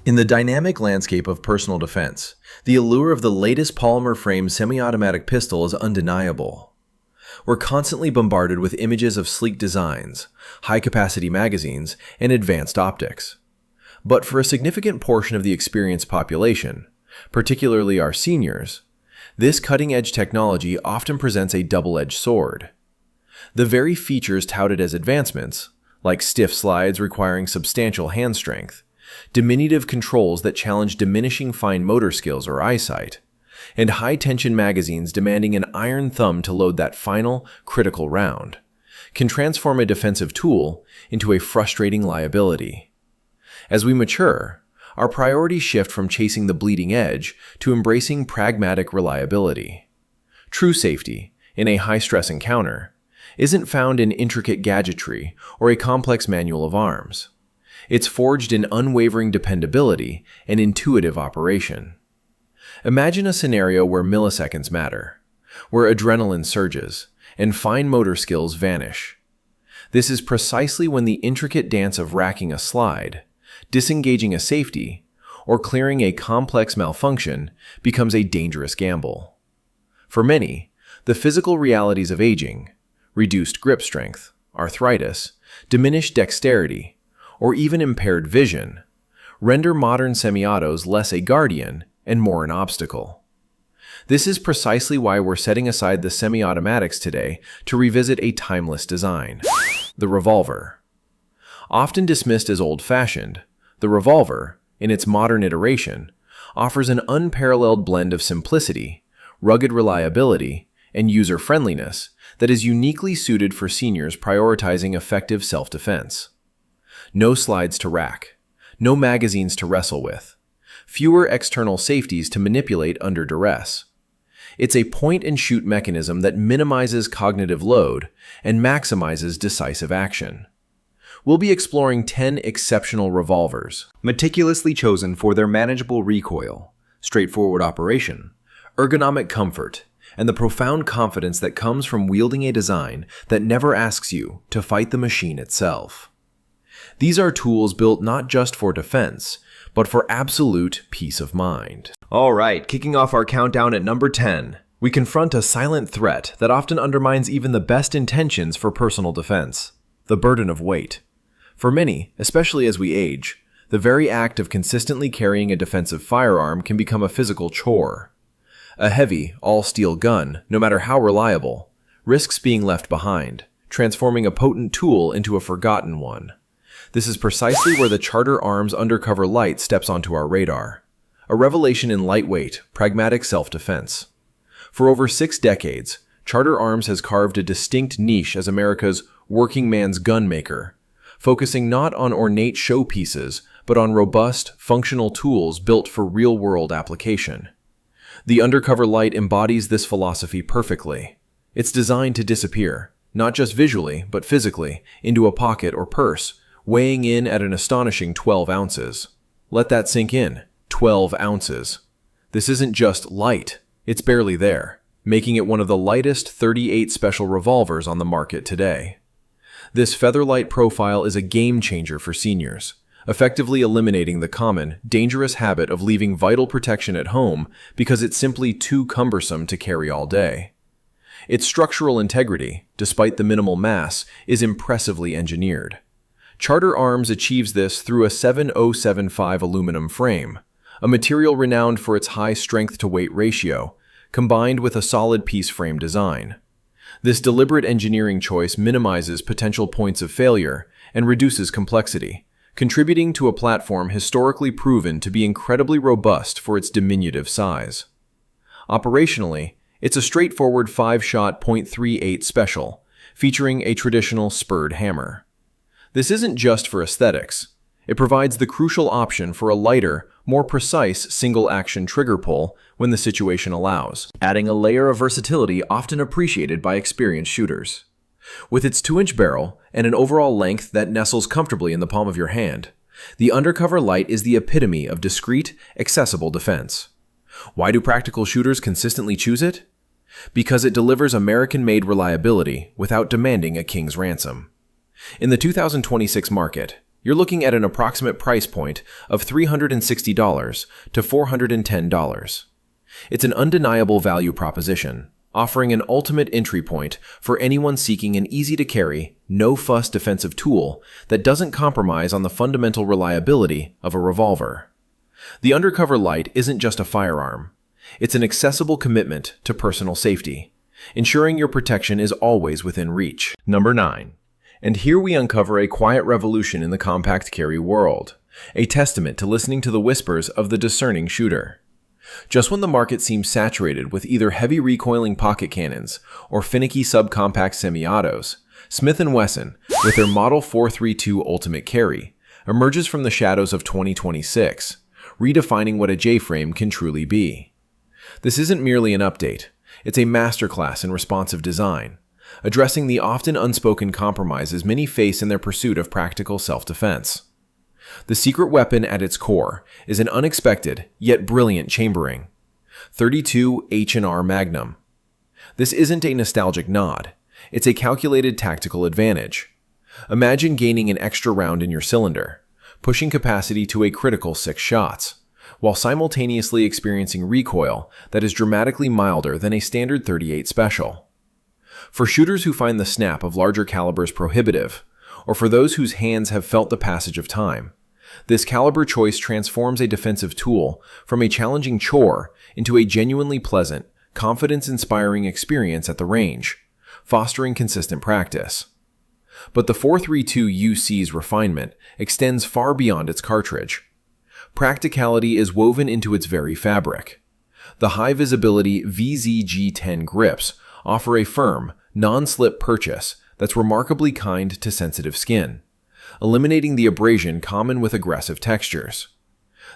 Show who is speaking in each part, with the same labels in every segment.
Speaker 1: In the dynamic landscape of personal defense, the allure of the latest polymer-framed semi-automatic pistol is undeniable. We're constantly bombarded with images of sleek designs, high-capacity magazines, and advanced optics. But for a significant portion of the experienced population, particularly our seniors, this cutting-edge technology often presents a double-edged sword. The very features touted as advancements, like stiff slides requiring substantial hand strength, diminutive controls that challenge diminishing fine motor skills or eyesight, and high-tension magazines demanding an iron thumb to load that final, critical round, can transform a defensive tool into a frustrating liability. As we mature, our priorities shift from chasing the bleeding edge to embracing pragmatic reliability. True safety, in a high-stress encounter, isn't found in intricate gadgetry or a complex manual of arms. It's forged in unwavering dependability and intuitive operation. Imagine a scenario where milliseconds matter, where adrenaline surges, and fine motor skills vanish. This is precisely when the intricate dance of racking a slide, disengaging a safety, or clearing a complex malfunction becomes a dangerous gamble. For many, the physical realities of aging, reduced grip strength, arthritis, diminished dexterity, or even impaired vision, render modern semi-autos less a guardian and more an obstacle. This is precisely why we're setting aside the semi-automatics today to revisit a timeless design, the Revolver. Often dismissed as old-fashioned, the Revolver, in its modern iteration, offers an unparalleled blend of simplicity, rugged reliability, and user-friendliness that is uniquely suited for seniors prioritizing effective self-defense. No slides to rack, no magazines to wrestle with, fewer external safeties to manipulate under duress. It's a point-and-shoot mechanism that minimizes cognitive load and maximizes decisive action. We'll be exploring 10 exceptional revolvers,
Speaker 2: meticulously chosen for their manageable recoil,
Speaker 1: straightforward operation, ergonomic comfort, and the profound confidence that comes from wielding a design that never asks you to fight the machine itself. These are tools built not just for defense, but for absolute peace of mind.
Speaker 2: All right, kicking off our countdown at number 10,
Speaker 1: we confront a silent threat that often undermines even the best intentions for personal defense: the burden of weight. For many, especially as we age, the very act of consistently carrying a defensive firearm can become a physical chore. A heavy, all-steel gun, no matter how reliable, risks being left behind, transforming a potent tool into a forgotten one. This is precisely where the Charter Arms Undercover Light steps onto our radar, a revelation in lightweight, pragmatic self-defense. For over 6 decades, Charter Arms has carved a distinct niche as America's working man's gun maker, focusing not on ornate showpieces, but on robust, functional tools built for real-world application. The Undercover Light embodies this philosophy perfectly. It's designed to disappear, not just visually, but physically, into a pocket or purse, weighing in at an astonishing 12 ounces. Let that sink in. 12 ounces. This isn't just light, it's barely there, making it one of the lightest .38 special revolvers on the market today. This featherlight profile is a game changer for seniors, effectively eliminating the common, dangerous habit of leaving vital protection at home because it's simply too cumbersome to carry all day. Its structural integrity, despite the minimal mass, is impressively engineered. Charter Arms achieves this through a 7075 aluminum frame, a material renowned for its high strength-to-weight ratio, combined with a solid piece frame design. This deliberate engineering choice minimizes potential points of failure and reduces complexity, contributing to a platform historically proven to be incredibly robust for its diminutive size. Operationally, it's a straightforward 5-shot .38 special, featuring a traditional spurred hammer. This isn't just for aesthetics. It provides the crucial option for a lighter, more precise single-action trigger pull when the situation allows, adding a layer of versatility often appreciated by experienced shooters. With its 2-inch barrel and an overall length that nestles comfortably in the palm of your hand, the Undercover Light is the epitome of discreet, accessible defense. Why do practical shooters consistently choose it? Because it delivers American-made reliability without demanding a king's ransom. In the 2026 market, you're looking at an approximate price point of $360 to $410. It's an undeniable value proposition, offering an ultimate entry point for anyone seeking an easy-to-carry, no-fuss defensive tool that doesn't compromise on the fundamental reliability of a revolver. The Undercover Light isn't just a firearm. It's an accessible commitment to personal safety, ensuring your protection is always within reach. Number 9. And here we uncover a quiet revolution in the compact carry world, a testament to listening to the whispers of the discerning shooter. Just when the market seems saturated with either heavy recoiling pocket cannons or finicky subcompact semi-autos, Smith & Wesson, with their Model 432 Ultimate Carry, emerges from the shadows of 2026, redefining what a J-frame can truly be. This isn't merely an update, it's a masterclass in responsive design, addressing the often unspoken compromises many face in their pursuit of practical self-defense. The secret weapon at its core is an unexpected yet brilliant chambering, 32 H&R Magnum. This isn't a nostalgic nod, it's a calculated tactical advantage. Imagine gaining an extra round in your cylinder, pushing capacity to a critical 6 shots, while simultaneously experiencing recoil that is dramatically milder than a standard 38 Special. For shooters who find the snap of larger calibers prohibitive, or for those whose hands have felt the passage of time, this caliber choice transforms a defensive tool from a challenging chore into a genuinely pleasant, confidence-inspiring experience at the range, fostering consistent practice. But the 432 UC's refinement extends far beyond its cartridge. Practicality is woven into its very fabric. The high-visibility VZG-10 grips offer a firm, non-slip purchase that's remarkably kind to sensitive skin, eliminating the abrasion common with aggressive textures.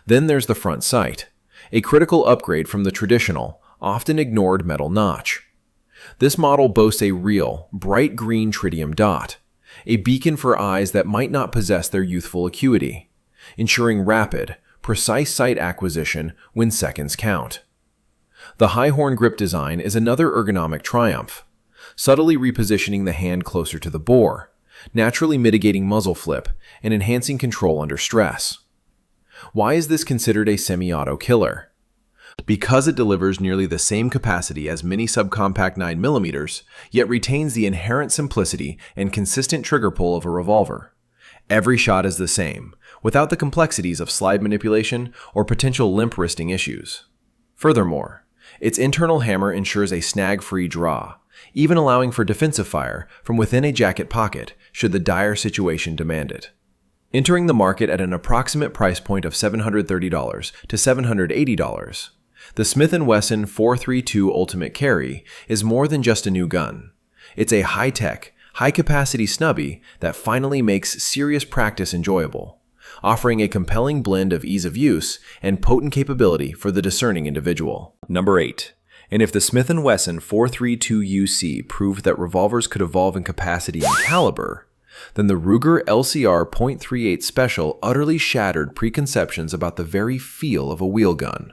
Speaker 1: Then there's the front sight, a critical upgrade from the traditional, often ignored metal notch. This model boasts a real, bright green tritium dot, a beacon for eyes that might not possess their youthful acuity, ensuring rapid, precise sight acquisition when seconds count. The high horn grip design is another ergonomic triumph, subtly repositioning the hand closer to the bore, naturally mitigating muzzle flip and enhancing control under stress. Why is this considered a semi-auto killer? Because it delivers nearly the same capacity as mini subcompact 9mm, yet retains the inherent simplicity and consistent trigger pull of a revolver. Every shot is the same, without the complexities of slide manipulation or potential limp wristing issues. Furthermore, its internal hammer ensures a snag-free draw, even allowing for defensive fire from within a jacket pocket should the dire situation demand it. Entering the market at an approximate price point of $730 to $780, the Smith & Wesson 432 Ultimate Carry is more than just a new gun. It's a high-tech, high-capacity snubby that finally makes serious practice enjoyable, offering a compelling blend of ease of use and potent capability for the discerning individual. Number 8. And if the Smith & Wesson 432 UC proved that revolvers could evolve in capacity and caliber, then the Ruger LCR .38 Special utterly shattered preconceptions about the very feel of a wheel gun.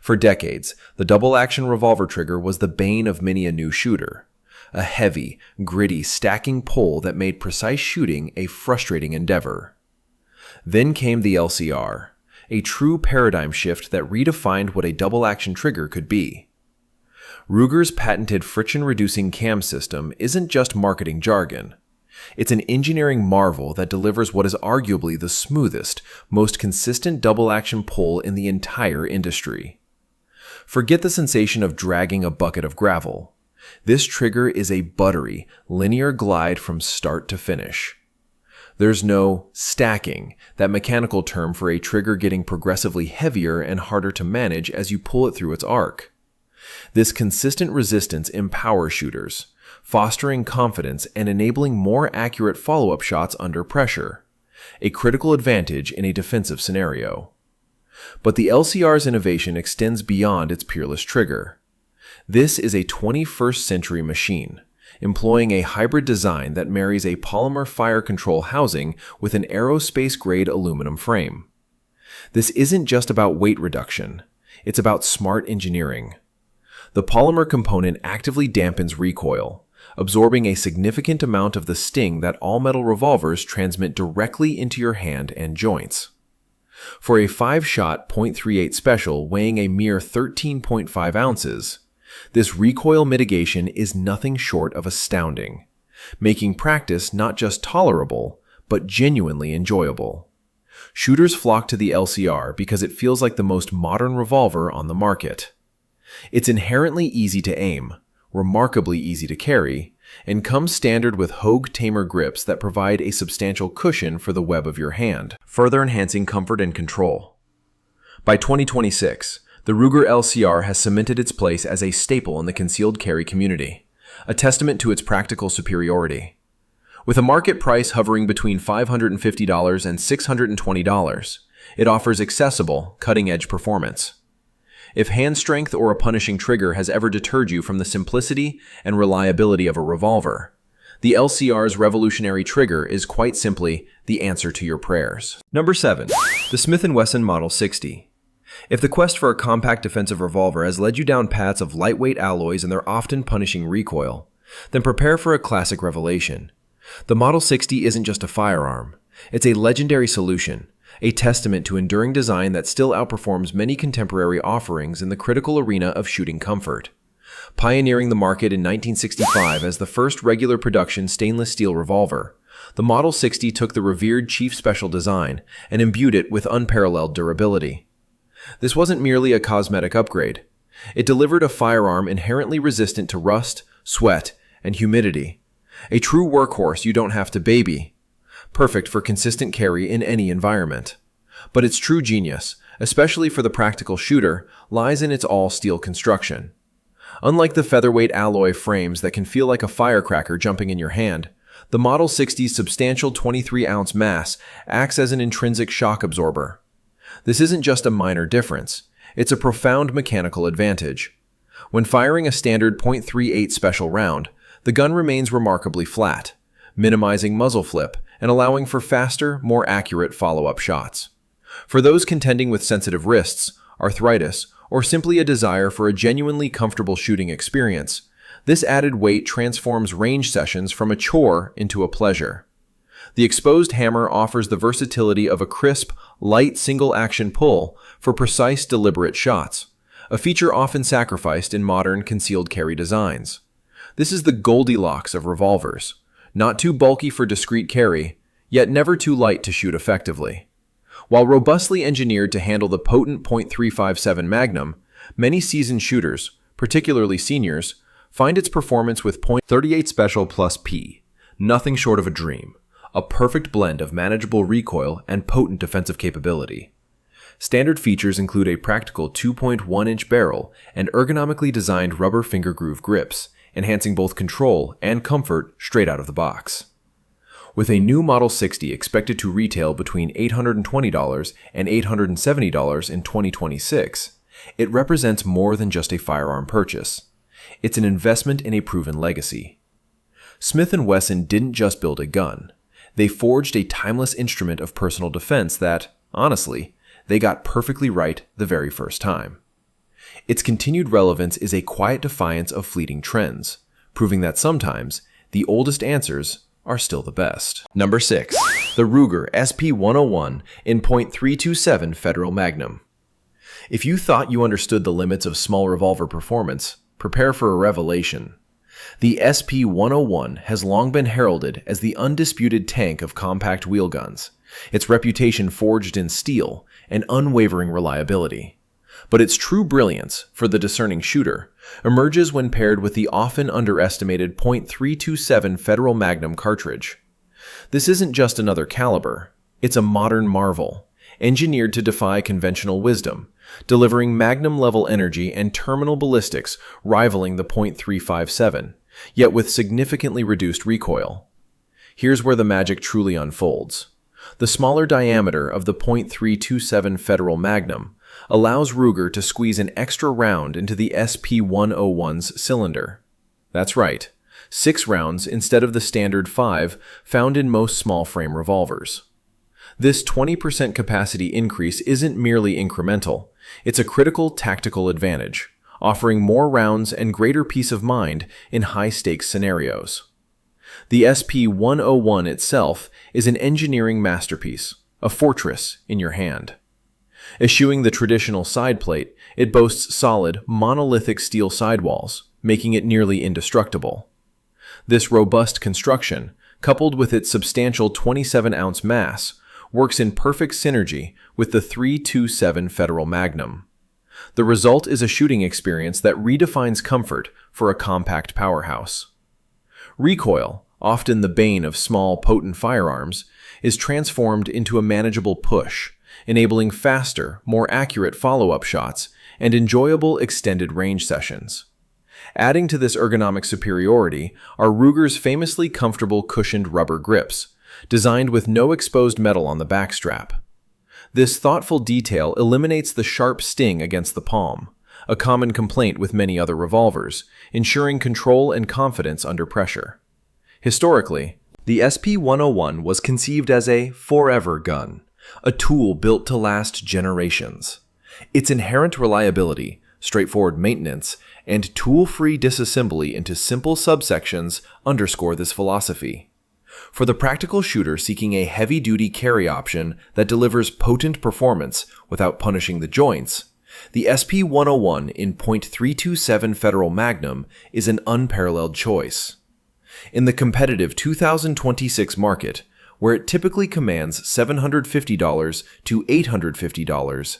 Speaker 1: For decades, the double-action revolver trigger was the bane of many a new shooter, a heavy, gritty, stacking pull that made precise shooting a frustrating endeavor. Then came the LCR, a true paradigm shift that redefined what a double-action trigger could be. Ruger's patented friction-reducing cam system isn't just marketing jargon. It's an engineering marvel that delivers what is arguably the smoothest, most consistent double-action pull in the entire industry. Forget the sensation of dragging a bucket of gravel. This trigger is a buttery, linear glide from start to finish. There's no stacking, that mechanical term for a trigger getting progressively heavier and harder to manage as you pull it through its arc. This consistent resistance empowers shooters, fostering confidence and enabling more accurate follow-up shots under pressure, a critical advantage in a defensive scenario. But the LCR's innovation extends beyond its peerless trigger. This is a 21st century machine, employing a hybrid design that marries a polymer fire control housing with an aerospace-grade aluminum frame. This isn't just about weight reduction, it's about smart engineering. The polymer component actively dampens recoil, absorbing a significant amount of the sting that all-metal revolvers transmit directly into your hand and joints. For a 5-shot .38 special weighing a mere 13.5 ounces, this recoil mitigation is nothing short of astounding, making practice not just tolerable, but genuinely enjoyable. Shooters flock to the LCR because it feels like the most modern revolver on the market. It's inherently easy to aim, remarkably easy to carry, and comes standard with Hogue Tamer grips that provide a substantial cushion for the web of your hand, further enhancing comfort and control. By 2026, the Ruger LCR has cemented its place as a staple in the concealed carry community, a testament to its practical superiority. With a market price hovering between $550 and $620, it offers accessible, cutting-edge performance. If hand strength or a punishing trigger has ever deterred you from the simplicity and reliability of a revolver, the LCR's revolutionary trigger is quite simply the answer to your prayers.
Speaker 2: Number 7. The Smith & Wesson Model 60. If the quest for a compact defensive revolver has led you down paths of lightweight alloys and their often punishing recoil, then prepare for a classic revelation. The Model 60 isn't just a firearm. It's a legendary solution, a testament to enduring design that still outperforms many contemporary offerings in the critical arena of shooting comfort. Pioneering the market in 1965 as the first regular production stainless steel revolver, the Model 60 took the revered Chief Special design and imbued it with unparalleled durability. This wasn't merely a cosmetic upgrade. It delivered a firearm inherently resistant to rust, sweat, and humidity. A true workhorse you don't have to baby, perfect for consistent carry in any environment. But its true genius, especially for the practical shooter, lies in its all-steel construction. Unlike the featherweight alloy frames that can feel like a firecracker jumping in your hand, the Model 60's substantial 23-ounce mass acts as an intrinsic shock absorber. This isn't just a minor difference, it's a profound mechanical advantage. When firing a standard .38 special round, the gun remains remarkably flat, minimizing muzzle flip and allowing for faster, more accurate follow-up shots. For those contending with sensitive wrists, arthritis, or simply a desire for a genuinely comfortable shooting experience, this added weight transforms range sessions from a chore into a pleasure. The exposed hammer offers the versatility of a crisp, light single-action pull for precise, deliberate shots, a feature often sacrificed in modern concealed carry designs. This is the Goldilocks of revolvers, not too bulky for discreet carry, yet never too light to shoot effectively. While robustly engineered to handle the potent .357 Magnum, many seasoned shooters, particularly seniors, find its performance with .38 Special plus P nothing short of a dream, a perfect blend of manageable recoil and potent defensive capability. Standard features include a practical 2.1-inch barrel and ergonomically designed rubber finger groove grips, enhancing both control and comfort straight out of the box. With a new Model 60 expected to retail between $820 and $870 in 2026, it represents more than just a firearm purchase. It's an investment in a proven legacy. Smith & Wesson didn't just build a gun. They forged a timeless instrument of personal defense that, honestly, they got perfectly right the very first time. Its continued relevance is a quiet defiance of fleeting trends, proving that sometimes the oldest answers are still the best. Number 6. The Ruger SP101 in .327 Federal Magnum. If you thought you understood the limits of small revolver performance, prepare for a revelation. The SP101 has long been heralded as the undisputed tank of compact wheel guns, its reputation forged in steel and unwavering reliability. But its true brilliance, for the discerning shooter, emerges when paired with the often underestimated .327 Federal Magnum cartridge. This isn't just another caliber, it's a modern marvel, engineered to defy conventional wisdom, delivering Magnum-level energy and terminal ballistics rivaling the .357, yet with significantly reduced recoil. Here's where the magic truly unfolds. The smaller diameter of the .327 Federal Magnum allows Ruger to squeeze an extra round into the SP101's cylinder. That's right, 6 rounds instead of the standard 5 found in most small-frame revolvers. This 20% capacity increase isn't merely incremental, it's a critical tactical advantage,
Speaker 1: offering more rounds and greater peace of mind in high-stakes scenarios. The SP101 itself is an engineering masterpiece, a fortress in your hand. Eschewing the traditional side plate, it boasts solid, monolithic steel sidewalls, making it nearly indestructible. This robust construction, coupled with its substantial 27-ounce mass, works in perfect synergy with the .327 Federal Magnum. The result is a shooting experience that redefines comfort for a compact powerhouse. Recoil, often the bane of small, potent firearms, is transformed into a manageable push, enabling faster, more accurate follow-up shots and enjoyable extended range sessions. Adding to this ergonomic superiority are Ruger's famously comfortable cushioned rubber grips, designed with no exposed metal on the backstrap. This thoughtful detail eliminates the sharp sting against the palm, a common complaint with many other revolvers, ensuring control and confidence under pressure. Historically, the SP101 was conceived as a forever gun, a tool built to last generations. Its inherent reliability, straightforward maintenance, and tool-free disassembly into simple subsections underscore this philosophy. For the practical shooter seeking a heavy-duty carry option that delivers potent performance without punishing the joints, the SP101 in .327 Federal Magnum is an unparalleled choice. In the competitive 2026 market, where it typically commands $750 to $850,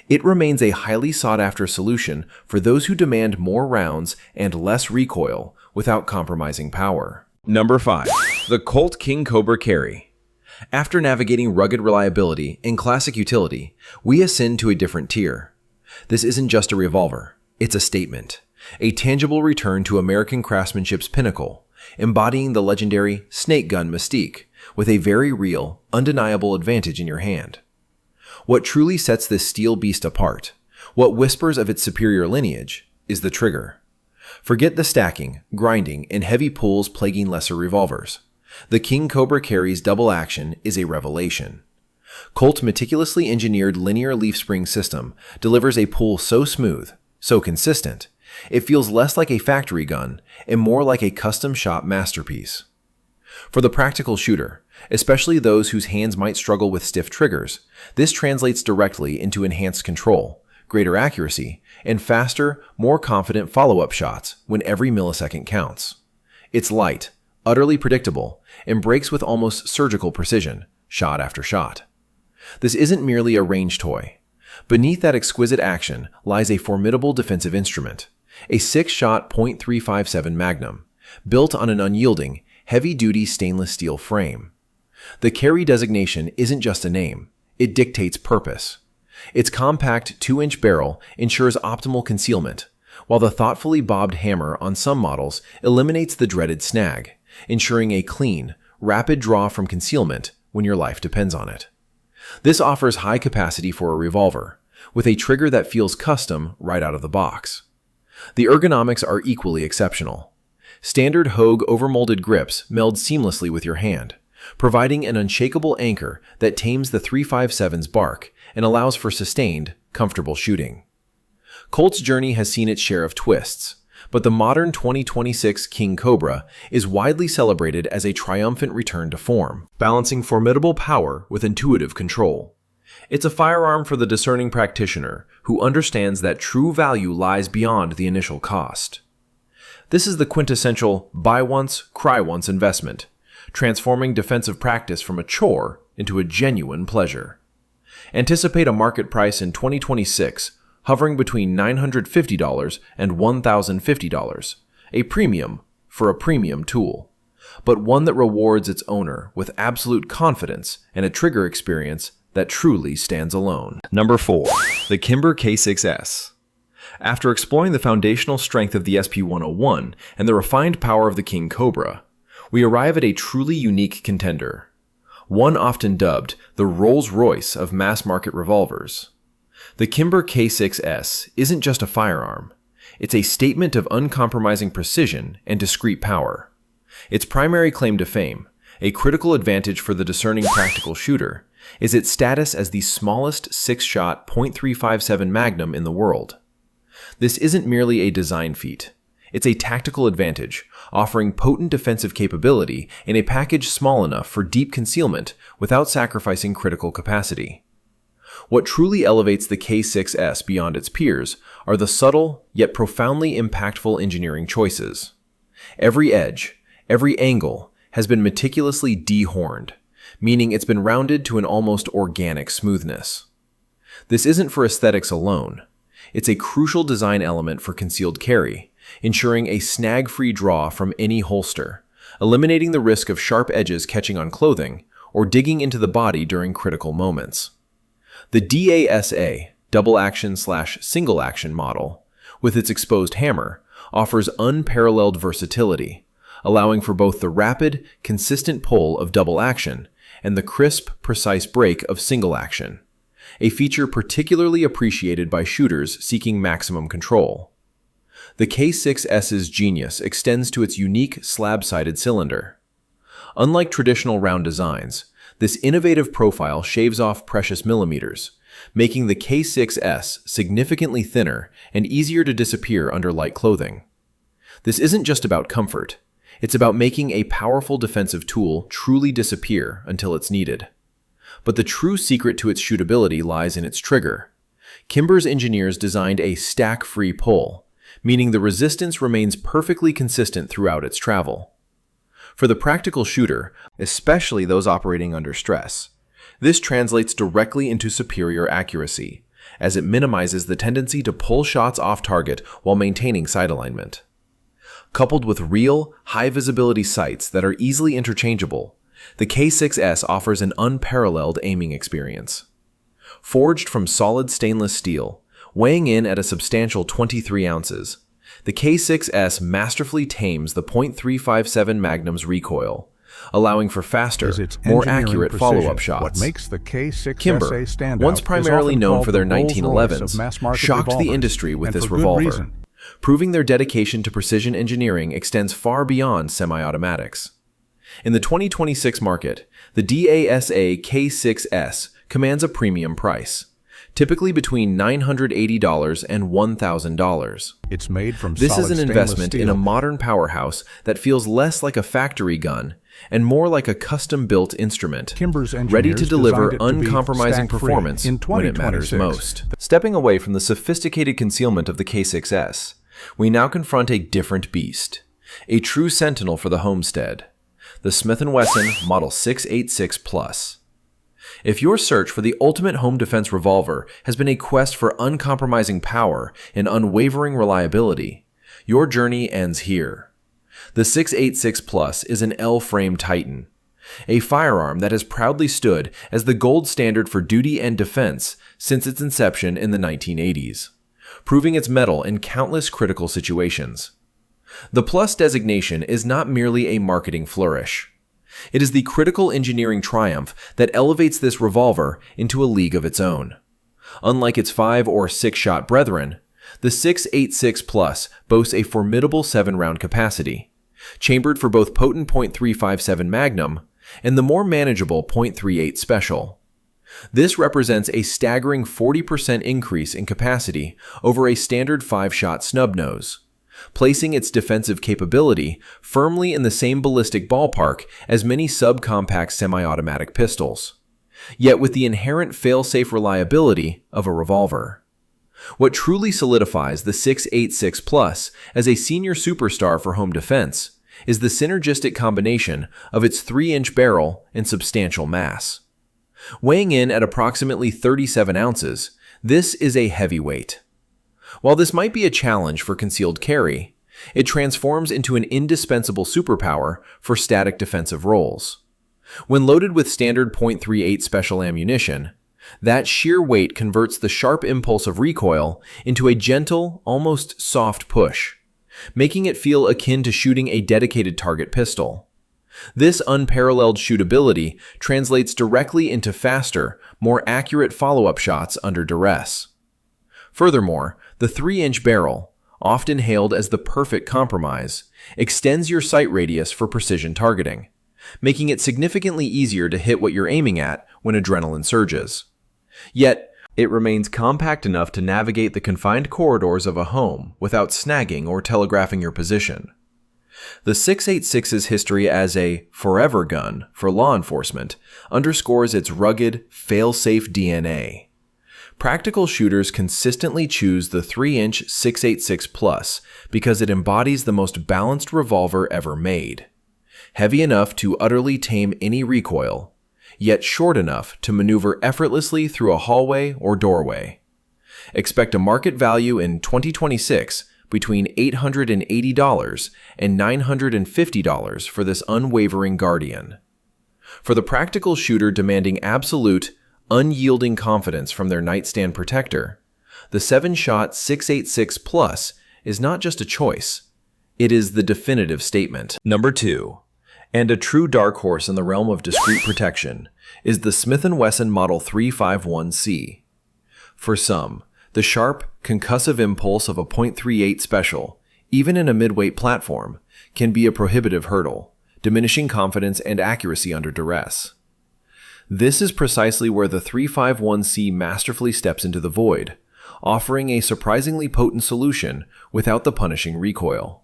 Speaker 1: it remains a highly sought-after solution for those who demand more rounds and less recoil without compromising power.
Speaker 2: Number 5. The Colt King Cobra Carry. After navigating rugged reliability and classic utility, we ascend to a different tier. This isn't just a revolver, it's a statement, a tangible return to American craftsmanship's pinnacle, embodying the legendary snake gun mystique with a very real, undeniable advantage in your hand. What truly sets this steel beast apart, what whispers of its superior lineage, is the trigger. Forget the stacking, grinding, and heavy pulls plaguing lesser revolvers. The King Cobra Carry's double action is a revelation. Colt's meticulously engineered linear leaf spring system delivers a pull so smooth, so consistent, it feels less like a factory gun and more like a custom-shop masterpiece. For the practical shooter, especially those whose hands might struggle with stiff triggers, this translates directly into enhanced control, greater accuracy, and faster, more confident follow-up shots when every millisecond counts. It's light, utterly predictable, and breaks with almost surgical precision, shot after shot. This isn't merely a range toy. Beneath that exquisite action lies a formidable defensive instrument, a 6-shot .357 Magnum, built on an unyielding, heavy-duty stainless steel frame. The carry designation isn't just a name, it dictates purpose. Its compact 2-inch barrel ensures optimal concealment, while the thoughtfully bobbed hammer on some models eliminates the dreaded snag, ensuring a clean, rapid draw from concealment when your life depends on it. This offers high capacity for a revolver, with a trigger that feels custom right out of the box. The ergonomics are equally exceptional. Standard Hogue overmolded grips meld seamlessly with your hand, providing an unshakable anchor that tames the .357's bark and allows for sustained, comfortable shooting. Colt's journey has seen its share of twists, but the modern 2026 King Cobra is widely celebrated as a triumphant return to form, balancing formidable power with intuitive control. It's a firearm for the discerning practitioner who understands that true value lies beyond the initial cost. This is the quintessential buy once, cry once investment, transforming defensive practice from a chore into a genuine pleasure. Anticipate a market price in 2026 hovering between $950 and $1,050, a premium for a premium tool, but one that rewards its owner with absolute confidence and a trigger experience that truly stands alone. Number 4. The Kimber K6s. After exploring the foundational strength of the SP101 and the refined power of the King Cobra, we arrive at a truly unique contender, one often dubbed the Rolls-Royce of mass-market revolvers. The Kimber K6s isn't just a firearm, it's a statement of uncompromising precision and discrete power. Its primary claim to fame, a critical advantage for the discerning practical shooter, is its status as the smallest 6-shot .357 Magnum in the world.
Speaker 1: This isn't merely a design feat. It's a tactical advantage, offering potent defensive capability in a package small enough for deep concealment without sacrificing critical capacity. What truly elevates the K6s beyond its peers are the subtle, yet profoundly impactful engineering choices. Every edge, every angle, has been meticulously dehorned, meaning it's been rounded to an almost organic smoothness. This isn't for aesthetics alone. It's a crucial design element for concealed carry, ensuring a snag-free draw from any holster, eliminating the risk of sharp edges catching on clothing or digging into the body during critical moments. The DASA, double action/single action model, with its exposed hammer, offers unparalleled versatility, allowing for both the rapid, consistent pull of double action and the crisp, precise break of single action, a feature particularly appreciated by shooters seeking maximum control. The K6s's genius extends to its unique slab-sided cylinder. Unlike traditional round designs, this innovative profile shaves off precious millimeters, making the K6s significantly thinner and easier to disappear under light clothing. This isn't just about comfort. It's about making a powerful defensive tool truly disappear until it's needed. But the true secret to its shootability lies in its trigger. Kimber's engineers designed a stack-free pull, meaning the resistance remains perfectly consistent throughout its travel. For the practical shooter, especially those operating under stress, this translates directly into superior accuracy, as it minimizes the tendency to pull shots off target while maintaining sight alignment. Coupled with real, high-visibility sights that are easily interchangeable, the K6s offers an unparalleled aiming experience. Forged from solid stainless steel, weighing in at a substantial 23 ounces, the K6s masterfully tames the .357 Magnum's recoil, allowing for faster, more accurate follow-up shots.
Speaker 3: What makes the K6SA
Speaker 1: Kimber,
Speaker 3: stand
Speaker 1: once
Speaker 3: out,
Speaker 1: primarily known for their
Speaker 3: the Rolls-Royce of
Speaker 1: 1911s,
Speaker 3: mass-market
Speaker 1: shocked the
Speaker 3: revolvers,
Speaker 1: industry with
Speaker 3: and
Speaker 1: this
Speaker 3: for good
Speaker 1: revolver,
Speaker 3: reason.
Speaker 1: proving their dedication to precision engineering extends far beyond semi-automatics. In the 2026 market, the DASA K6s commands a premium price, typically between $980 and $1,000.
Speaker 3: It's made from
Speaker 1: This
Speaker 3: solid
Speaker 1: is an
Speaker 3: stainless
Speaker 1: investment in
Speaker 3: steel.
Speaker 1: a modern powerhouse that feels less like a factory gun and more like a custom-built instrument,
Speaker 3: Kimber's
Speaker 1: ready to
Speaker 3: engineers
Speaker 1: deliver
Speaker 3: designed it to be
Speaker 1: uncompromising
Speaker 3: stack-free
Speaker 1: performance
Speaker 3: in
Speaker 1: when it matters
Speaker 3: 2026.
Speaker 1: most. Stepping away from the sophisticated concealment of the K6s, we now confront a different beast, a true sentinel for the homestead, the Smith & Wesson Model 686 Plus. If your search for the ultimate home defense revolver has been a quest for uncompromising power and unwavering reliability, your journey ends here. The 686 Plus is an L-frame titan, a firearm that has proudly stood as the gold standard for duty and defense since its inception in the 1980s, proving its mettle in countless critical situations. The Plus designation is not merely a marketing flourish. It is the critical engineering triumph that elevates this revolver into a league of its own. Unlike its 5 or 6-shot brethren, the 686 Plus boasts a formidable 7-round capacity, chambered for both potent .357 Magnum and the more manageable .38 Special. This represents a staggering 40% increase in capacity over a standard 5-shot snub nose, placing its defensive capability firmly in the same ballistic ballpark as many subcompact semi-automatic pistols, yet with the inherent fail-safe reliability of a revolver. What truly solidifies the 686 Plus as a senior superstar for home defense is the synergistic combination of its 3-inch barrel and substantial mass. Weighing in at approximately 37 ounces, this is a heavyweight. While this might be a challenge for concealed carry, it transforms into an indispensable superpower for static defensive roles. When loaded with standard .38 special ammunition, that sheer weight converts the sharp impulse of recoil into a gentle, almost soft push, making it feel akin to shooting a dedicated target pistol. This unparalleled shootability translates directly into faster, more accurate follow-up shots under duress. Furthermore, the 3-inch barrel, often hailed as the perfect compromise, extends your sight radius for precision targeting, making it significantly easier to hit what you're aiming at when adrenaline surges. Yet, It remains compact enough to navigate the confined corridors of a home without snagging or telegraphing your position. The 6.86's history as a forever gun for law enforcement underscores its rugged, fail-safe DNA. Practical shooters consistently choose the 3-inch 6.86 Plus because it embodies the most balanced revolver ever made. Heavy enough to utterly tame any recoil, yet short enough to maneuver effortlessly through a hallway or doorway. Expect a market value in 2026 between $880 and $950 for this unwavering guardian. For the practical shooter demanding absolute, unyielding confidence from their nightstand protector, the 7-shot 6.86 Plus is not just a choice, it is the definitive statement. Number 2, and a true dark horse in the realm of discreet protection, is the Smith & Wesson Model 351C. For some, the sharp, concussive impulse of a .38 Special, even in a midweight platform, can be a prohibitive hurdle, diminishing confidence and accuracy under duress. This is precisely where the 351C masterfully steps into the void, offering a surprisingly potent solution without the punishing recoil.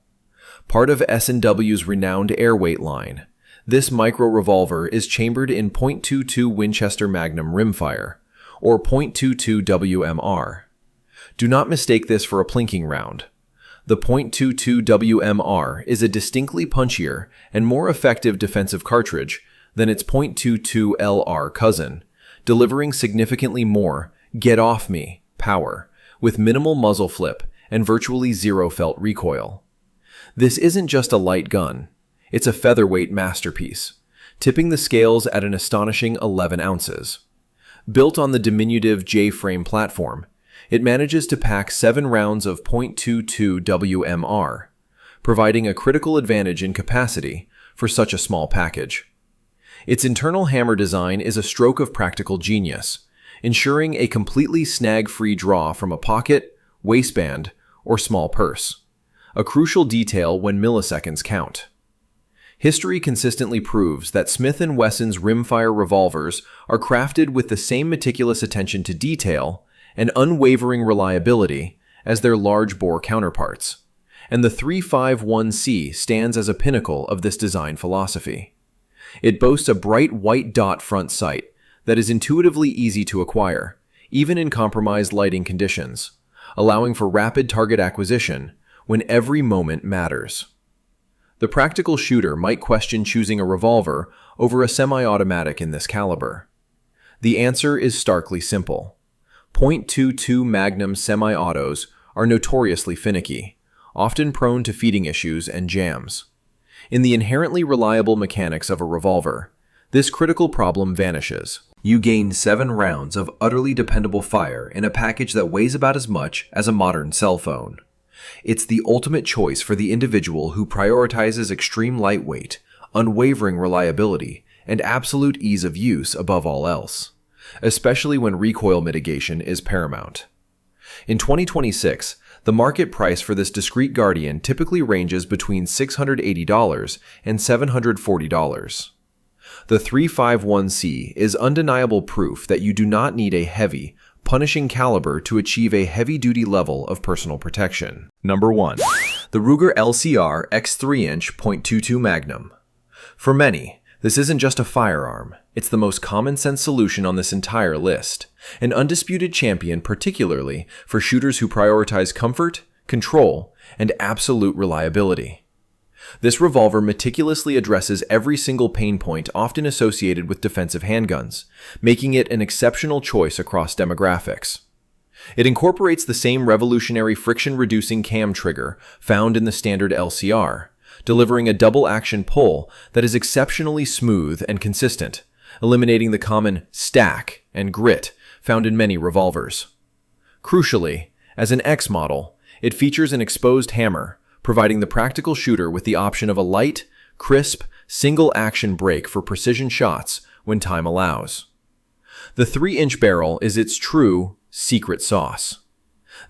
Speaker 1: Part of S&W's renowned airweight line, this micro-revolver is chambered in .22 Winchester Magnum rimfire, or .22 WMR. Do not mistake this for a plinking round. The .22 WMR is a distinctly punchier and more effective defensive cartridge than its .22 LR cousin, delivering significantly more get-off-me power, with minimal muzzle flip and virtually zero felt recoil. This isn't just a light gun, it's a featherweight masterpiece, tipping the scales at an astonishing 11 ounces. Built on the diminutive J-frame platform, it manages to pack 7 rounds of .22 WMR, providing a critical advantage in capacity for such a small package. Its internal hammer design is a stroke of practical genius, ensuring a completely snag-free draw from a pocket, waistband, or small purse, a crucial detail when milliseconds count. History consistently proves that Smith & Wesson's rimfire revolvers are crafted with the same meticulous attention to detail and unwavering reliability as their large-bore counterparts, and the 351C stands as a pinnacle of this design philosophy. It boasts a bright white dot front sight that is intuitively easy to acquire, even in compromised lighting conditions, allowing for rapid target acquisition when every moment matters. The practical shooter might question choosing a revolver over a semi-automatic in this caliber. The answer is starkly simple. .22 Magnum semi-autos are notoriously finicky, often prone to feeding issues and jams. In the inherently reliable mechanics of a revolver, this critical problem vanishes. You gain 7 rounds of utterly dependable fire in a package that weighs about as much as a modern cell phone. It's the ultimate choice for the individual who prioritizes extreme lightweight, unwavering reliability, and absolute ease of use above all else, especially when recoil mitigation is paramount. In 2026, the market price for this discreet guardian typically ranges between $680 and $740. The 351C is undeniable proof that you do not need a heavy, punishing caliber to achieve a heavy-duty level of personal protection. Number 1. The Ruger LCRx 3-inch .22 Magnum. For many, this isn't just a firearm, it's the most common-sense solution on this entire list, an undisputed champion particularly for shooters who prioritize comfort, control, and absolute reliability. This revolver meticulously addresses every single pain point often associated with defensive handguns, making it an exceptional choice across demographics. It incorporates the same revolutionary friction-reducing cam trigger found in the standard LCR, delivering a double-action pull that is exceptionally smooth and consistent, eliminating the common stack and grit found in many revolvers. Crucially, as an X model, it features an exposed hammer, providing the practical shooter with the option of a light, crisp, single-action break for precision shots when time allows. The 3-inch barrel is its true secret sauce.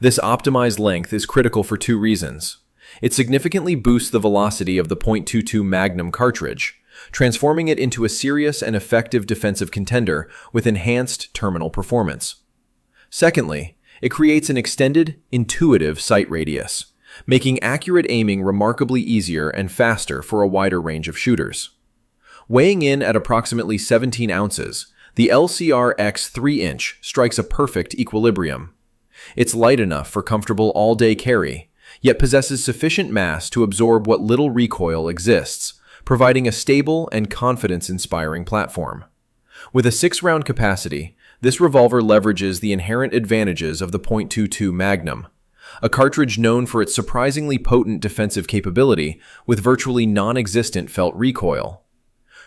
Speaker 1: This optimized length is critical for 2 reasons. It significantly boosts the velocity of the .22 Magnum cartridge, transforming it into a serious and effective defensive contender with enhanced terminal performance. Secondly, it creates an extended, intuitive sight radius, making accurate aiming remarkably easier and faster for a wider range of shooters. Weighing in at approximately 17 ounces, the LCRx 3-inch strikes a perfect equilibrium. It's light enough for comfortable all-day carry, yet possesses sufficient mass to absorb what little recoil exists, providing a stable and confidence-inspiring platform. With a 6-round capacity, this revolver leverages the inherent advantages of the .22 Magnum, a cartridge known for its surprisingly potent defensive capability with virtually non-existent felt recoil.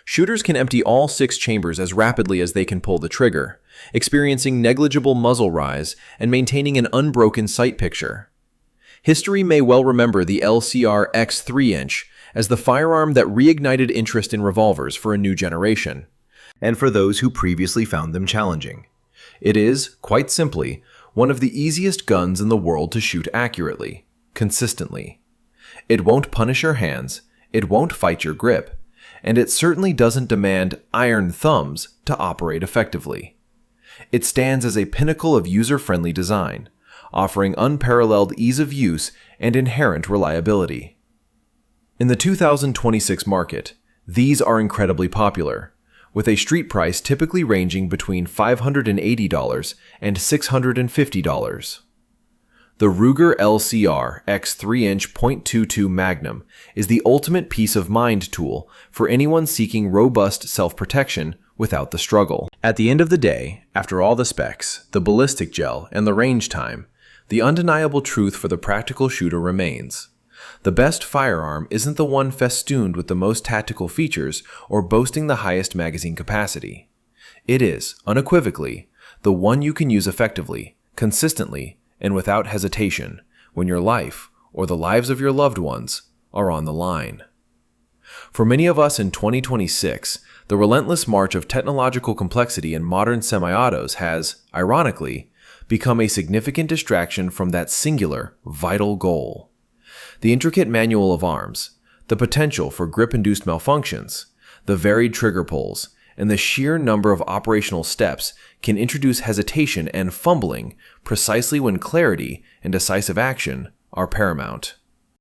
Speaker 1: Shooters can empty all 6 chambers as rapidly as they can pull the trigger, experiencing negligible muzzle rise and maintaining an unbroken sight picture. History may well remember the LCRx 3-inch as the firearm that reignited interest in revolvers for a new generation, and for those who previously found them challenging. It is, quite simply, one of the easiest guns in the world to shoot accurately, consistently. It won't punish your hands, it won't fight your grip, and it certainly doesn't demand iron thumbs to operate effectively. It stands as a pinnacle of user-friendly design, offering unparalleled ease of use and inherent reliability. In the 2026 market, these are incredibly popular, with a street price typically ranging between $580 and $650. The Ruger LCRx 3-inch .22 Magnum is the ultimate peace of mind tool for anyone seeking robust self-protection without the struggle. At the end of the day, after all the specs, the ballistic gel, and the range time, the undeniable truth for the practical shooter remains. The best firearm isn't the one festooned with the most tactical features or boasting the highest magazine capacity. It is, unequivocally, the one you can use effectively, consistently, and without hesitation when your life, or the lives of your loved ones, are on the line. For many of us in 2026, the relentless march of technological complexity in modern semi-autos has, ironically, become a significant distraction from that singular, vital goal. The intricate manual of arms, the potential for grip-induced malfunctions, the varied trigger pulls, and the sheer number of operational steps can introduce hesitation and fumbling precisely when clarity and decisive action are paramount.